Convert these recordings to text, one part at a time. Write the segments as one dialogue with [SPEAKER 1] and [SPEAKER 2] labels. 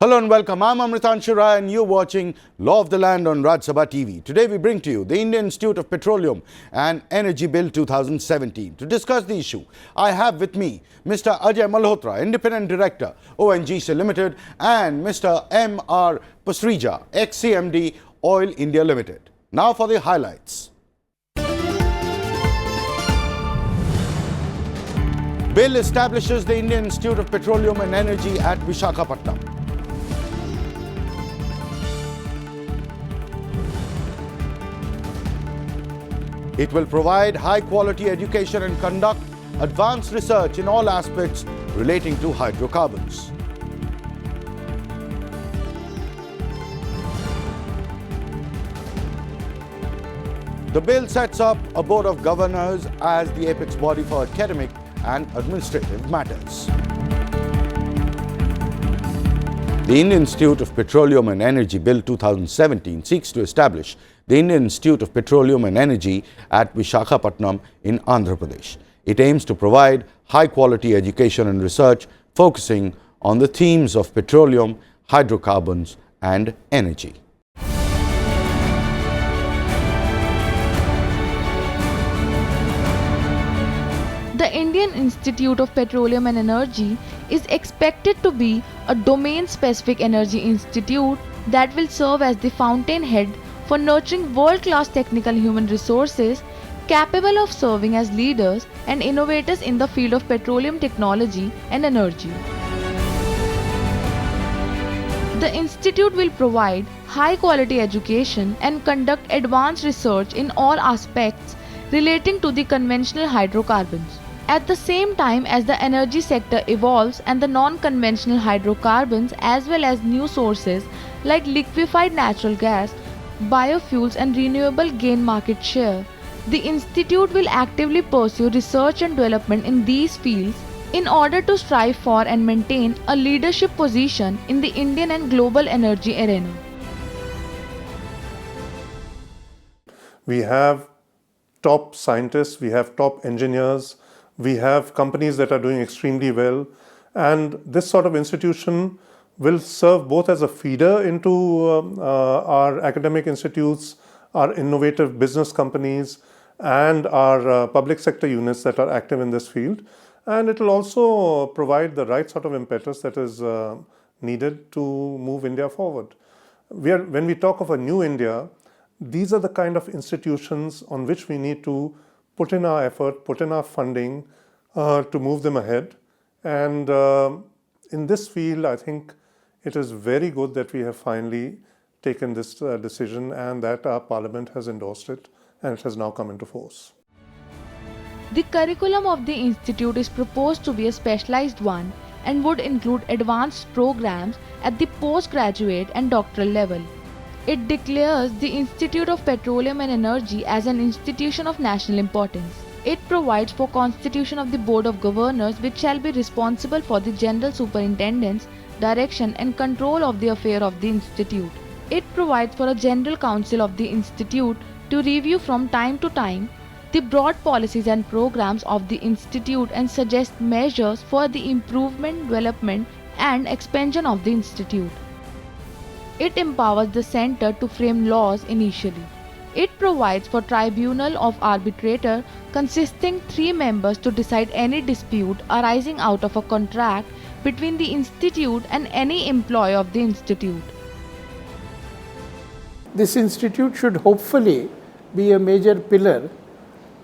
[SPEAKER 1] Hello and welcome. I'm Amritanshu Rai and you're watching Law of the Land on Rajya Sabha TV. Today we bring to you the Indian Institute of Petroleum and Energy Bill 2017. To discuss the issue, I have with me Mr. Ajay, Independent Director, ONGC Limited, and Mr. M.R. Pasrija, ex-CMD, Oil India Limited. Now for the highlights. Bill establishes the Indian Institute of Petroleum and Energy at Vishakhapatnam. It will provide high-quality education and conduct advanced research in all aspects relating to hydrocarbons. The bill sets up a Board of Governors as the apex body for academic and administrative matters. The Indian Institute of Petroleum and Energy Bill 2017 seeks to establish the Indian Institute of Petroleum and Energy at Vishakhapatnam in Andhra Pradesh. It aims to provide high-quality education and research focusing on the themes of petroleum, hydrocarbons and energy.
[SPEAKER 2] The Indian Institute of Petroleum and Energy is expected to be a domain-specific energy institute that will serve as the fountainhead for nurturing world-class technical human resources capable of serving as leaders and innovators in the field of petroleum technology and energy. The institute will provide high-quality education and conduct advanced research in all aspects relating to the conventional hydrocarbons. At the same time as the energy sector evolves and the non-conventional hydrocarbons as well as new sources like liquefied natural gas, biofuels and renewable gain market share, the institute will actively pursue research and development in these fields in order to strive for and maintain a leadership position in the Indian and global energy arena.
[SPEAKER 3] We have top scientists, we have top engineers, we have companies that are doing extremely well, and this sort of institution will serve both as a feeder into our academic institutes, our innovative business companies, and our public sector units that are active in this field. And it will also provide the right sort of impetus that is needed to move India forward. When we talk of a new India, these are the kind of institutions on which we need to put in our effort, put in our funding to move them ahead. And in this field, I think it is very good that we have finally taken this decision and that our Parliament has endorsed it and it has now come into force.
[SPEAKER 2] The curriculum of the institute is proposed to be a specialized one and would include advanced programs at the postgraduate and doctoral level. It declares the Institute of Petroleum and Energy as an institution of national importance. It provides for constitution of the Board of Governors which shall be responsible for the general superintendence, direction and control of the affair of the institute. It provides for a general council of the institute to review from time to time the broad policies and programs of the institute and suggest measures for the improvement, development and expansion of the institute. It empowers the Centre to frame laws initially. It provides for tribunal of arbitrator consisting 3 members to decide any dispute arising out of a contract between the institute and any employee of the institute.
[SPEAKER 4] This institute should hopefully be a major pillar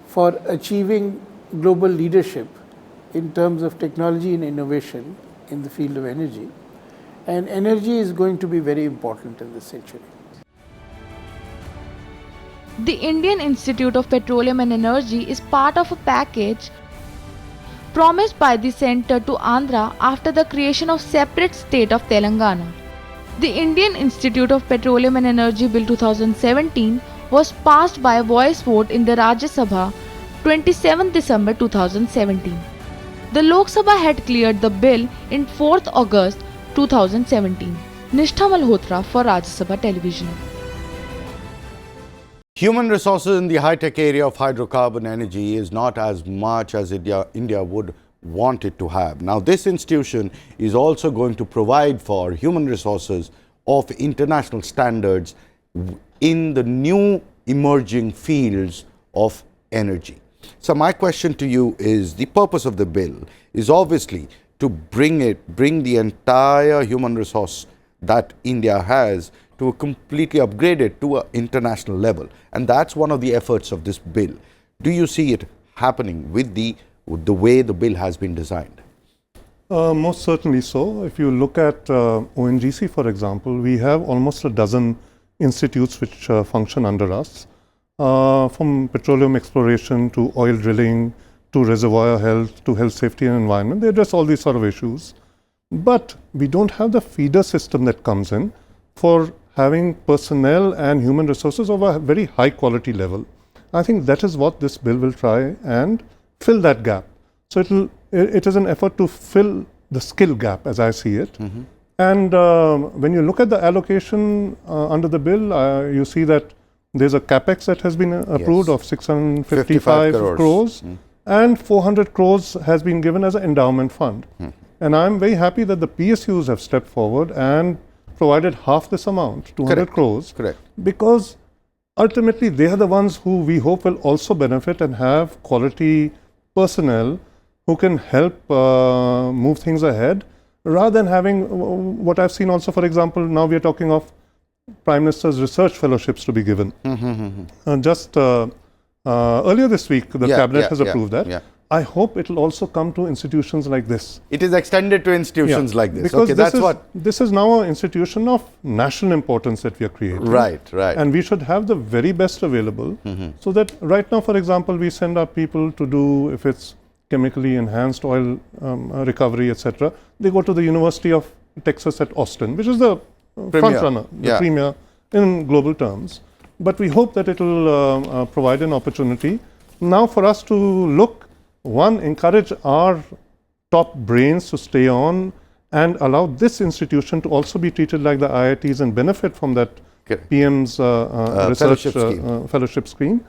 [SPEAKER 4] for achieving global leadership in terms of technology and innovation in the field of energy. And energy is going to be very important in this century.
[SPEAKER 2] The Indian Institute of Petroleum and Energy is part of a package promised by the Centre to Andhra after the creation of separate state of Telangana. The Indian Institute of Petroleum and Energy Bill 2017 was passed by a voice vote in the Rajya Sabha 27 December 2017. The Lok Sabha had cleared the bill in 4th August 2017. Nishtha Malhotra for Rajya Sabha Television.
[SPEAKER 1] Human resources in the high-tech area of hydrocarbon energy is not as much as India would want it to have. Now, this institution is also going to provide for human resources of international standards in the new emerging fields of energy. So my question to you is, the purpose of the bill is obviously to bring the entire human resource that India has to a completely upgraded to an international level. And that's one of the efforts of this bill. Do you see it happening with the way the bill has been designed?
[SPEAKER 3] Most certainly so. If you look at ONGC, for example, we have almost a dozen institutes which function under us, from petroleum exploration to oil drilling to reservoir health to health, safety and environment. They address all these sort of issues. But we don't have the feeder system that comes in for having personnel and human resources of a very high quality level. I think that is what this bill will try and fill that gap. So it is an effort to fill the skill gap, as I see it. And when you look at the allocation under the bill, you see that there's a capex that has been approved of 655 crores. And 400 crores has been given as an endowment fund. And I'm very happy that the PSUs have stepped forward and provided half this amount, 200 crores.
[SPEAKER 1] Correct.
[SPEAKER 3] Because ultimately they are the ones who we hope will also benefit and have quality personnel who can help move things ahead, rather than having what I've seen also, for example, now we are talking of Prime Minister's research fellowships to be given. Just earlier this week, the Cabinet has approved that. I hope it will also come to institutions like this.
[SPEAKER 1] It is extended to institutions like this.
[SPEAKER 3] Because
[SPEAKER 1] Okay,
[SPEAKER 3] this is now an institution of national importance that we are creating.
[SPEAKER 1] Right.
[SPEAKER 3] And we should have the very best available, so that right now, for example, we send our people to do, if it's chemically enhanced oil recovery, etc., they go to the University of Texas at Austin, which is the front runner, the premier in global terms. But we hope that it will provide an opportunity now for us to look, one, encourage our top brains to stay on and allow this institution to also be treated like the IITs and benefit from that PM's research fellowship scheme.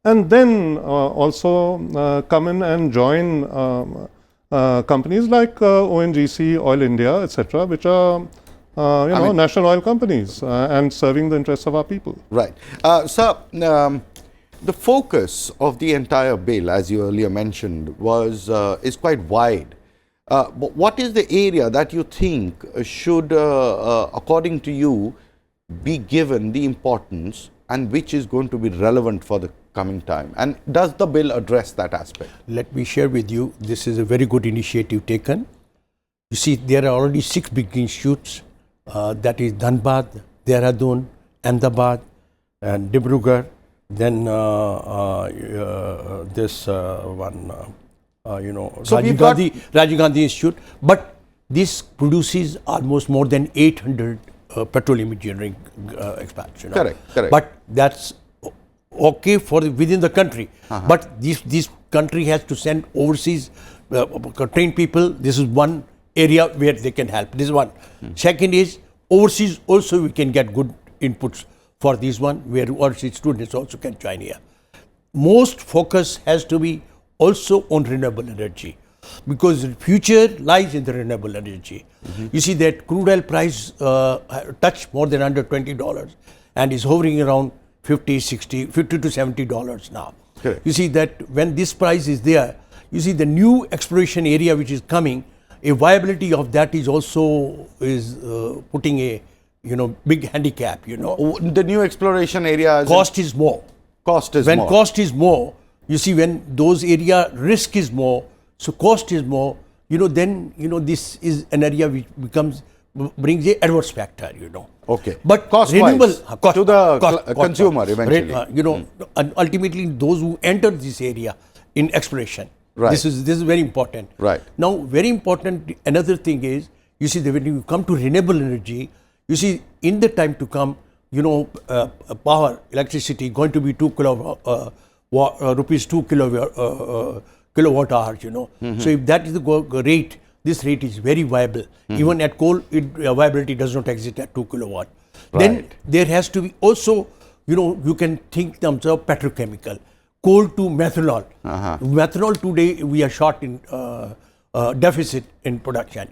[SPEAKER 3] And then also come in and join companies like ONGC, Oil India, etc., which are national oil companies and serving the interests of our people.
[SPEAKER 1] Right. Sir, the focus of the entire bill, as you earlier mentioned, is quite wide. But what is the area that you think should, according to you, be given the importance and which is going to be relevant for the coming time? And does the bill address that aspect?
[SPEAKER 5] Let me share with you, this is a very good initiative taken. You see, there are already 6 big institutes, that is Dhanbad, Dehradun, Ahmedabad, and Dibrugarh. Then this one,
[SPEAKER 1] So
[SPEAKER 5] Rajiv Gandhi Institute. But this produces almost more than 800 petroleum engineering experts.
[SPEAKER 1] Correct.
[SPEAKER 5] But that's okay for within the country. But this country has to send overseas trained people. This is one area where they can help. This is one. Second is overseas also we can get good inputs for this one, where overseas students also can join here. Most focus has to be also on renewable energy, because the future lies in the renewable energy. You see that crude oil price touched more than under $20 and is hovering around $50 to $70 now.
[SPEAKER 1] Correct.
[SPEAKER 5] You see that when this price is there, you see the new exploration area which is coming, a viability of that is also putting a big handicap.
[SPEAKER 1] The new exploration areas.
[SPEAKER 5] Cost is more. When cost is more, you see, when those area risk is more, so cost is more, then this is an area which brings a adverse factor,
[SPEAKER 1] Okay.
[SPEAKER 5] But
[SPEAKER 1] cost
[SPEAKER 5] renewable
[SPEAKER 1] to the consumer eventually.
[SPEAKER 5] And ultimately those who enter this area in exploration.
[SPEAKER 1] Right.
[SPEAKER 5] This is very important.
[SPEAKER 1] Right.
[SPEAKER 5] Now, very important, another thing is, you see, that when you come to renewable energy, you see, in the time to come, power, electricity going to be rupees 2 kilowatt hours, So if that is the rate, this rate is very viable. Even at coal, viability does not exist at 2 kilowatt.
[SPEAKER 1] Right.
[SPEAKER 5] Then there has to be also, you can think in terms of petrochemical. Coal to methanol. Methanol today we are short in deficit in production,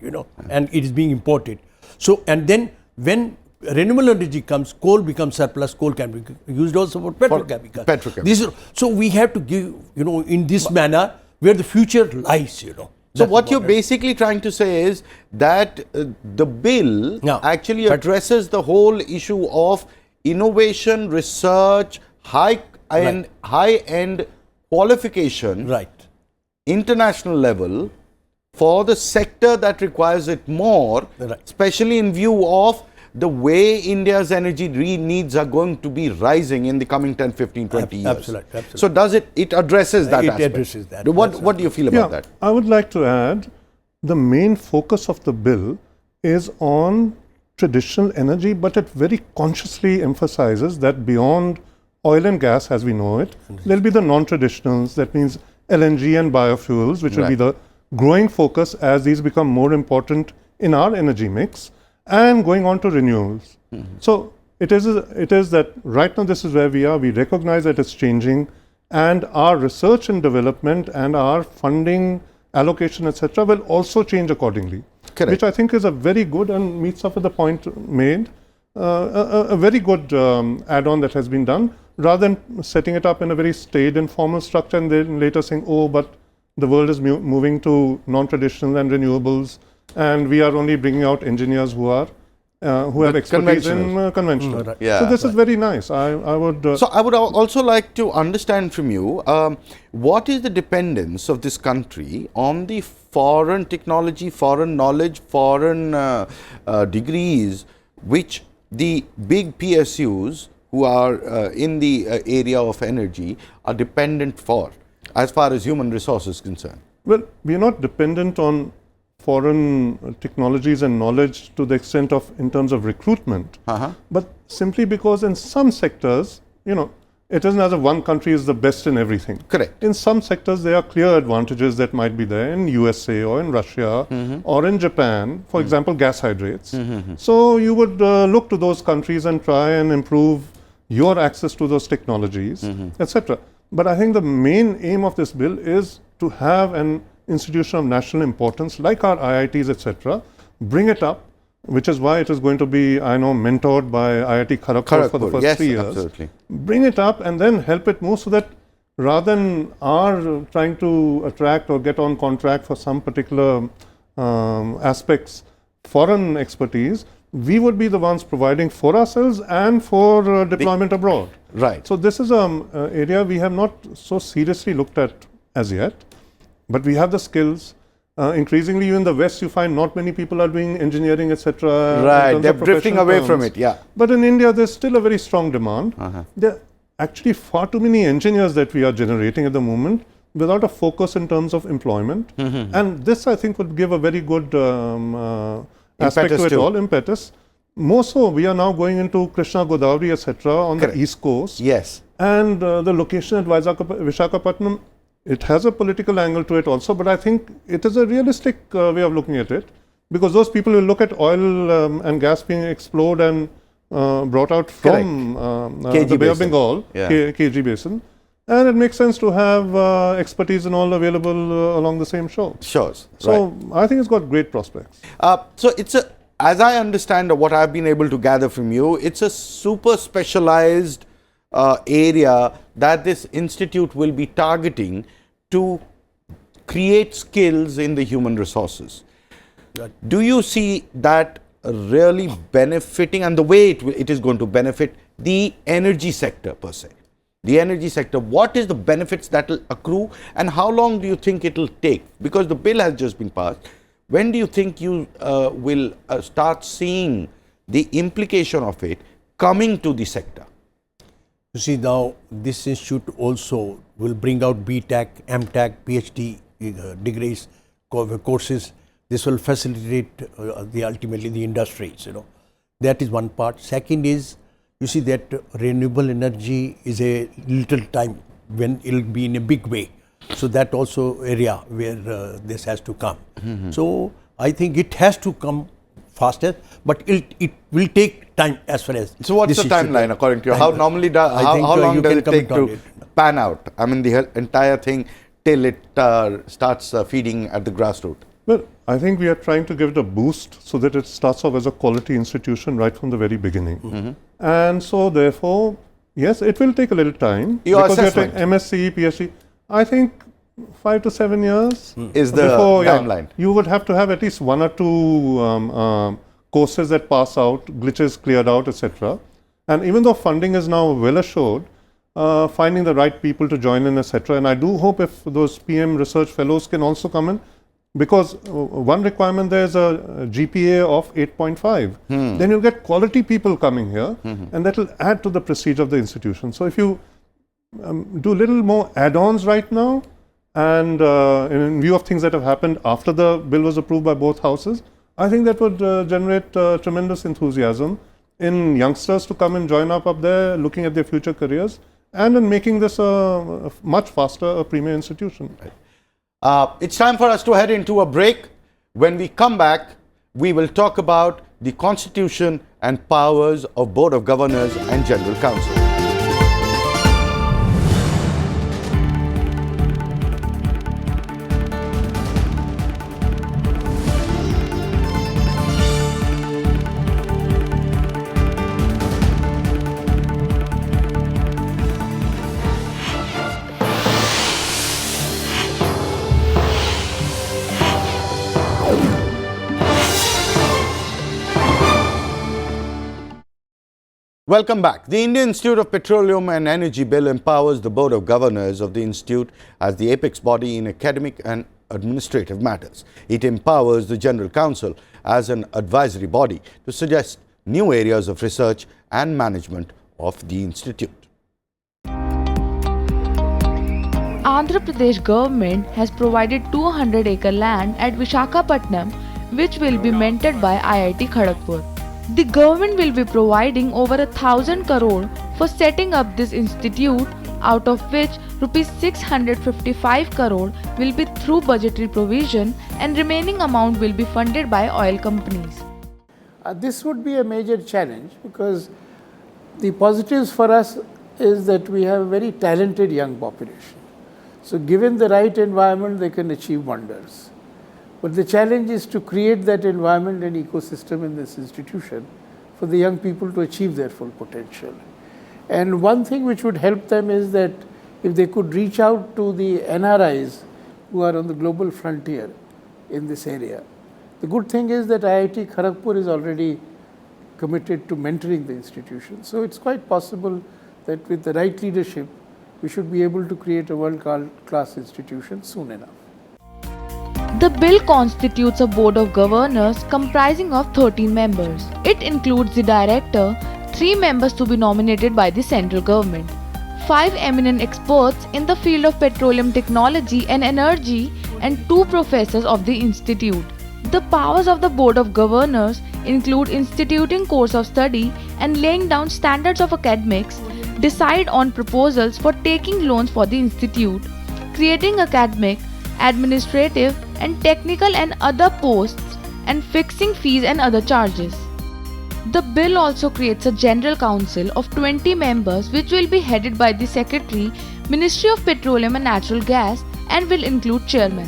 [SPEAKER 5] and it is being imported. So, and then when renewable energy comes, coal becomes surplus, coal can be used also for petrochemicals. So we have to give, in this manner where the future lies,
[SPEAKER 1] So what you're basically trying to say is that the bill actually addresses the whole issue of innovation, research, high-end qualification, international level, for the sector that requires it more, especially in view of the way India's energy needs are going to be rising in the coming 10, 15, 20 years.
[SPEAKER 5] Absolutely.
[SPEAKER 1] So does it addresses that aspect?
[SPEAKER 5] It addresses that.
[SPEAKER 1] What do you feel about that?
[SPEAKER 3] I would like to add, the main focus of the bill is on traditional energy, but it very consciously emphasizes that beyond oil and gas as we know it, there will be the non-traditionals, that means LNG and biofuels, which will be the growing focus as these become more important in our energy mix, and going on to renewables. So it is that right now this is where we are. We recognize that it's changing, and our research and development and our funding allocation, etc., will also change accordingly.
[SPEAKER 1] Correct.
[SPEAKER 3] Which I think is a very good and meets up with the point made, a very good add-on that has been done, rather than setting it up in a very staid and formal structure and then later saying, oh, but the world is moving to non-traditional and renewables, and we are only bringing out engineers who are who have expertise in conventional. So this is very nice. I would.
[SPEAKER 1] So I would also like to understand from you what is the dependence of this country on the foreign technology, foreign knowledge, foreign degrees, which the big PSUs who are in the area of energy are dependent for, as far as human resources is concerned?
[SPEAKER 3] Well, we are not dependent on foreign technologies and knowledge to the extent of in terms of recruitment, but simply because in some sectors, it isn't as if one country is the best in everything.
[SPEAKER 1] Correct.
[SPEAKER 3] In some sectors, there are clear advantages that might be there in USA or in Russia or in Japan, for example, gas hydrates. So you would look to those countries and try and improve your access to those technologies, etc. But I think the main aim of this bill is to have an institution of national importance like our IITs, etc., bring it up, which is why it is going to be, I know, mentored by IIT Kharagpur for the first 3 years.
[SPEAKER 1] Absolutely.
[SPEAKER 3] Bring it up and then help it move so that rather than our trying to attract or get on contract for some particular aspects, foreign expertise, we would be the ones providing for ourselves and for deployment abroad.
[SPEAKER 1] Right.
[SPEAKER 3] So this is an area we have not so seriously looked at as yet, but we have the skills. Increasingly, in the West, you find not many people are doing engineering, etc.
[SPEAKER 1] Right, they're drifting away from it,
[SPEAKER 3] But in India, there's still a very strong demand. There are actually far too many engineers that we are generating at the moment without a focus in terms of employment. And this, I think, would give a very good aspect to it all, impetus. More so, we are now going into Krishna, Godavari, etc. on the East Coast.
[SPEAKER 1] Yes.
[SPEAKER 3] And the location at Vishakhapatnam, it has a political angle to it also, but I think it is a realistic way of looking at it, because those people will look at oil and gas being explored and brought out from the Bay of Bengal, KG Basin, and it makes sense to have expertise and all available along the same shore. So I think it's got great prospects.
[SPEAKER 1] So it's a, as I understand what I've been able to gather from you, it's a super specialized area that this institute will be targeting to create skills in the human resources. Do you see that really benefiting, and the way it is going to benefit the energy sector per se? The energy sector, what is the benefits that will accrue, and how long do you think it will take? Because the bill has just been passed. When do you think you will start seeing the implication of it coming to the sector?
[SPEAKER 5] You see, now this institute also will bring out BTech, MTech, PhD degrees, courses. This will facilitate ultimately the industries, That is one part. Second is, you see that renewable energy is a little time when it will be in a big way. So that also area where this has to come. So I think it has to come faster, but it will take time as far as.
[SPEAKER 1] So what's the timeline according to you? How normally how long does it take to pan out? I mean, the entire thing till it starts feeding at the grassroots?
[SPEAKER 3] Well, I think we are trying to give it a boost so that it starts off as a quality institution right from the very beginning. And so therefore, yes, it will take a little time.
[SPEAKER 1] Your
[SPEAKER 3] because
[SPEAKER 1] assessment?
[SPEAKER 3] we are MSc, PhD, I think 5 to 7 years
[SPEAKER 1] Is the
[SPEAKER 3] before,
[SPEAKER 1] timeline?
[SPEAKER 3] you would have to have at least 1 or 2 courses that pass out, glitches cleared out, etc. And even though funding is now well assured, finding the right people to join in, etc. And I do hope if those PM research fellows can also come in, because one requirement there is a GPA of 8.5. Then you get quality people coming here, and that will add to the prestige of the institution. So if you do a little more add-ons right now, and in view of things that have happened after the bill was approved by both houses, I think that would generate tremendous enthusiasm in youngsters to come and join up there, looking at their future careers, and in making this a much faster a premier institution.
[SPEAKER 1] It's time for us to head into a break. When we come back, we will talk about the Constitution and powers of Board of Governors and General Council. Welcome back. The Indian Institute of Petroleum and Energy Bill empowers the Board of Governors of the Institute as the apex body in academic and administrative matters. It empowers the General Council as an advisory body to suggest new areas of research and management of the Institute.
[SPEAKER 2] Andhra Pradesh government has provided 200-acre land at Vishakhapatnam, which will be mentored by IIT Kharagpur. The government will be providing over 1,000 crore for setting up this institute, out of which rupees 655 crore will be through budgetary provision and remaining amount will be funded by oil companies.
[SPEAKER 4] This would be a major challenge, because the positives for us is that we have a very talented young population. So given the right environment, they can achieve wonders. But the challenge is to create that environment and ecosystem in this institution for the young people to achieve their full potential. And one thing which would help them is that if they could reach out to the NRIs who are on the global frontier in this area. The good thing is that IIT Kharagpur is already committed to mentoring the institution. So it's quite possible that with the right leadership, we should be able to create a world-class institution soon enough.
[SPEAKER 2] The bill constitutes a board of governors comprising of 13 members. It includes the director, 3 members to be nominated by the central government, 5 eminent experts in the field of petroleum technology and energy, and 2 professors of the institute. The powers of the board of governors include instituting course of study and laying down standards of academics, decide on proposals for taking loans for the institute, creating academic, administrative and technical and other posts, and fixing fees and other charges. The bill also creates a General Council of 20 members which will be headed by the Secretary, Ministry of Petroleum and Natural Gas, and will include Chairman.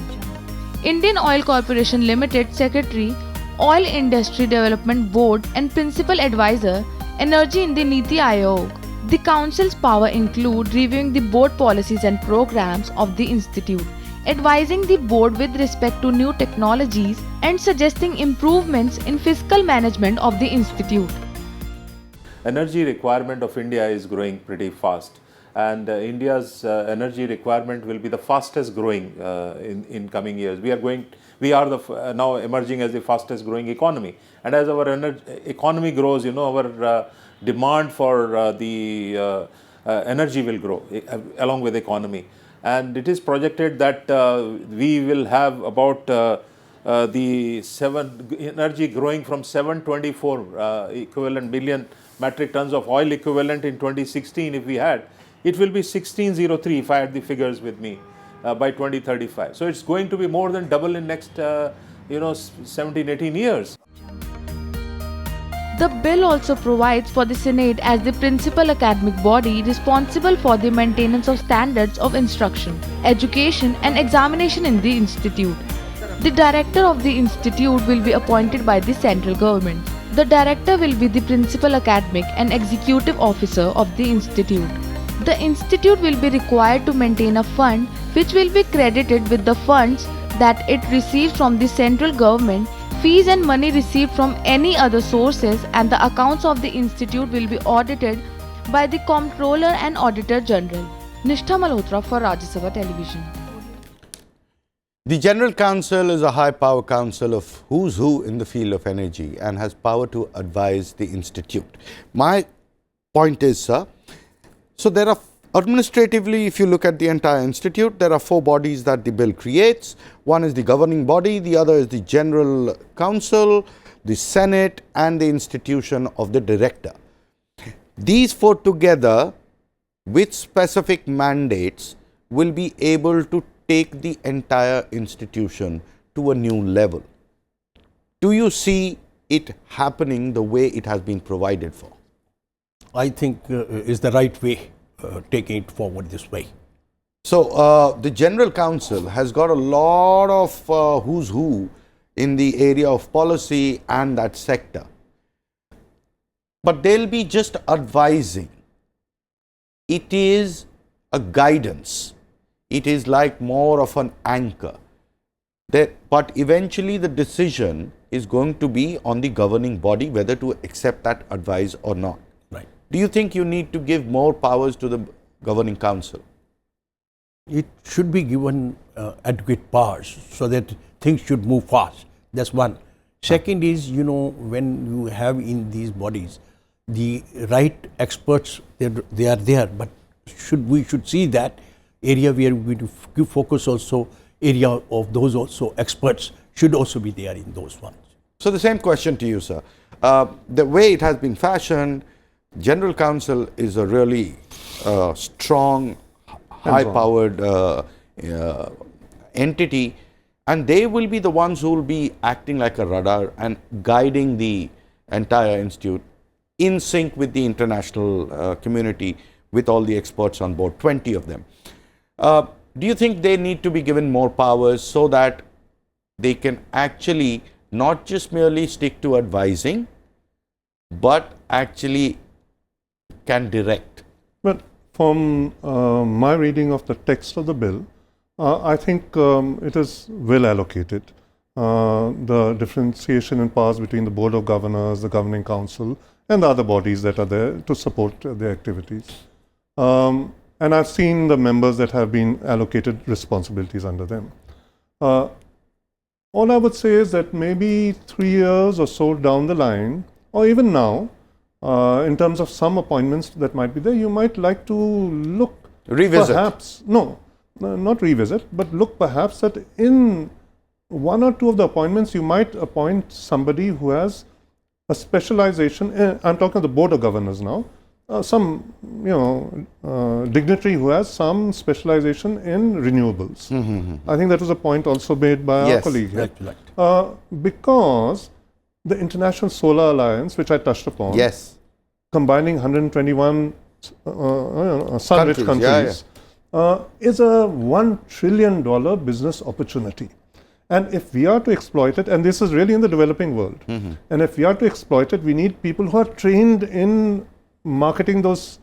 [SPEAKER 2] Indian Oil Corporation Limited Secretary, Oil Industry Development Board and Principal Advisor, Energy in the Niti Aayog. The Council's power include reviewing the board policies and programs of the Institute, advising the board with respect to new technologies, and suggesting improvements in fiscal management of the institute.
[SPEAKER 6] Energy requirement of India is growing pretty fast, and India's energy requirement will be the fastest growing in coming years. We are now emerging as the fastest growing economy, and as our economy grows, our demand for the energy will grow along with the economy. And it is projected that we will have about the energy growing from 724 equivalent billion metric tons of oil equivalent in 2016. If we had, it will be 1603 if I had the figures with me by 2035. So it's going to be more than double in next 17-18 years.
[SPEAKER 2] The bill also provides for the Senate as the principal academic body responsible for the maintenance of standards of instruction, education and examination in the institute. The director of the institute will be appointed by the central government. The director will be the principal academic and executive officer of the institute. The institute will be required to maintain a fund which will be credited with the funds that it receives from the central government, fees and money received from any other sources, and the accounts of the institute will be audited by the Comptroller and Auditor General. Nishtha Malhotra for Rajya Sabha Television.
[SPEAKER 1] The General Counsel is a high-power council of who's who in the field of energy and has power to advise the institute. My point is, sir, so there are administratively, if you look at the entire institute, there are 4 bodies that the bill creates. One is the governing body, the other is the General Counsel, the Senate and the institution of the director. These 4 together with specific mandates will be able to take the entire institution to a new level. Do you see it happening the way it has been provided for?
[SPEAKER 5] I think is the right way, taking it forward this way.
[SPEAKER 1] So, the General Counsel has got a lot of who's who in the area of policy and that sector. But they'll be just advising. It is a guidance. It is like more of an anchor. But eventually the decision is going to be on the governing body whether to accept that advice or not.
[SPEAKER 5] Right.
[SPEAKER 1] Do you think you need to give more powers to the governing council?
[SPEAKER 5] It should be given adequate powers so that things should move fast. That's one. Second is, when you have in these bodies the right experts, they are there, but we should see that area where we give focus also, area of those also experts should also be there in those ones.
[SPEAKER 1] So the same question to you, sir. The way it has been fashioned, General Counsel is a really strong, high-powered entity, and they will be the ones who will be acting like a radar and guiding the entire institute in sync with the international community, with all the experts on board, 20 of them. Do you think they need to be given more powers so that they can actually not just merely stick to advising, but actually can direct?
[SPEAKER 3] Well, from my reading of the text of the bill, I think it is well allocated. The differentiation in powers between the Board of Governors, the Governing Council, and the other bodies that are there to support their activities. And I've seen the members that have been allocated responsibilities under them. All I would say is that maybe 3 years or so down the line, or even now, in terms of some appointments that might be there, you might like to look
[SPEAKER 1] Revisit.
[SPEAKER 3] perhaps, no, not revisit, but look perhaps that in 1 or 2 of the appointments, you might appoint somebody who has a specialization. I'm talking of the Board of Governors now. Some dignitary who has some specialization in renewables. I think that was a point also made by our colleague here.
[SPEAKER 5] Right.
[SPEAKER 3] Because the International Solar Alliance, which I touched upon,
[SPEAKER 1] Yes.
[SPEAKER 3] combining 121 sun-rich countries, is a $1 trillion business opportunity. And if we are to exploit it, and this is really in the developing world, and if we are to exploit it, we need people who are trained in marketing those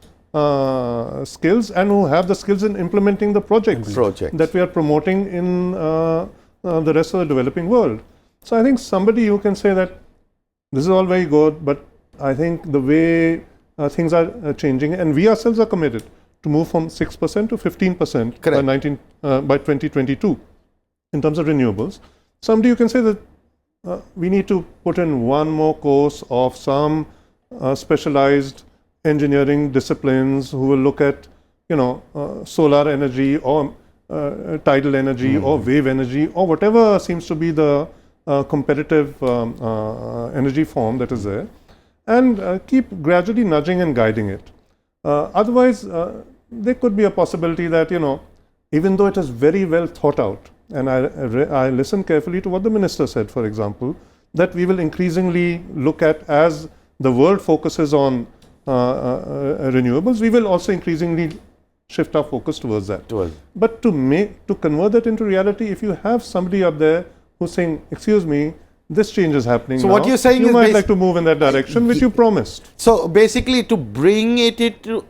[SPEAKER 3] skills and who have the skills in implementing the projects that we are promoting in the rest of the developing world. So I think somebody who can say that this is all very good, but I think the way things are changing, and we ourselves are committed to move from 6% to 15% by 2022 in terms of renewables. Somebody who can say that we need to put in one more course of some specialized engineering disciplines who will look at, solar energy or tidal energy or wave energy or whatever seems to be the competitive energy form that is there, and keep gradually nudging and guiding it. Otherwise, there could be a possibility that, even though it is very well thought out, and I listened carefully to what the minister said, for example, that we will increasingly look at as the world focuses on renewables, we will also increasingly shift our focus towards that. But to convert that into reality, if you have somebody up there who's saying, excuse me, this change is happening
[SPEAKER 1] So
[SPEAKER 3] now,
[SPEAKER 1] what you're saying
[SPEAKER 3] you
[SPEAKER 1] is
[SPEAKER 3] might like to move in that direction, which you promised.
[SPEAKER 1] So basically, to bring it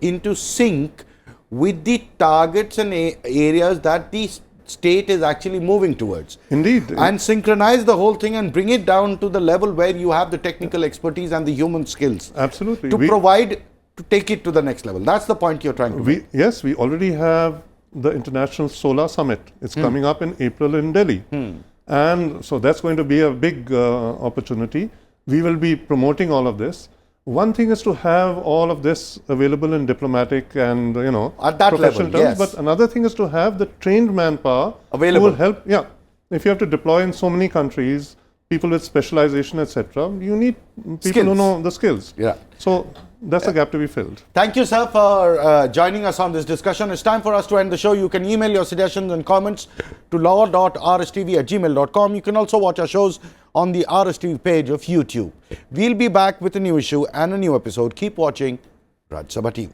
[SPEAKER 1] into sync with the targets and areas that the state is actually moving towards.
[SPEAKER 3] Indeed.
[SPEAKER 1] And synchronize the whole thing and bring it down to the level where you have the technical expertise and the human skills.
[SPEAKER 3] Absolutely.
[SPEAKER 1] To take it to the next level. That's the point you're trying to make.
[SPEAKER 3] Yes, we already have the International Solar Summit. It's coming up in April in Delhi. And so that's going to be a big opportunity. We will be promoting all of this. One thing is to have all of this available in diplomatic and
[SPEAKER 1] at that
[SPEAKER 3] professional
[SPEAKER 1] level,
[SPEAKER 3] terms,
[SPEAKER 1] yes.
[SPEAKER 3] but another thing is to have the trained manpower
[SPEAKER 1] Available.
[SPEAKER 3] who will help. Yeah, if you have to deploy in so many countries, people with specialization, etc., you need people who know the skills.
[SPEAKER 1] Yeah.
[SPEAKER 3] So that's a gap to be filled.
[SPEAKER 1] Thank you, sir, for joining us on this discussion. It's time for us to end the show. You can email your suggestions and comments to law.rstv@gmail.com. You can also watch our shows on the RSTV page of YouTube. We'll be back with a new issue and a new episode. Keep watching Rajya Sabha TV.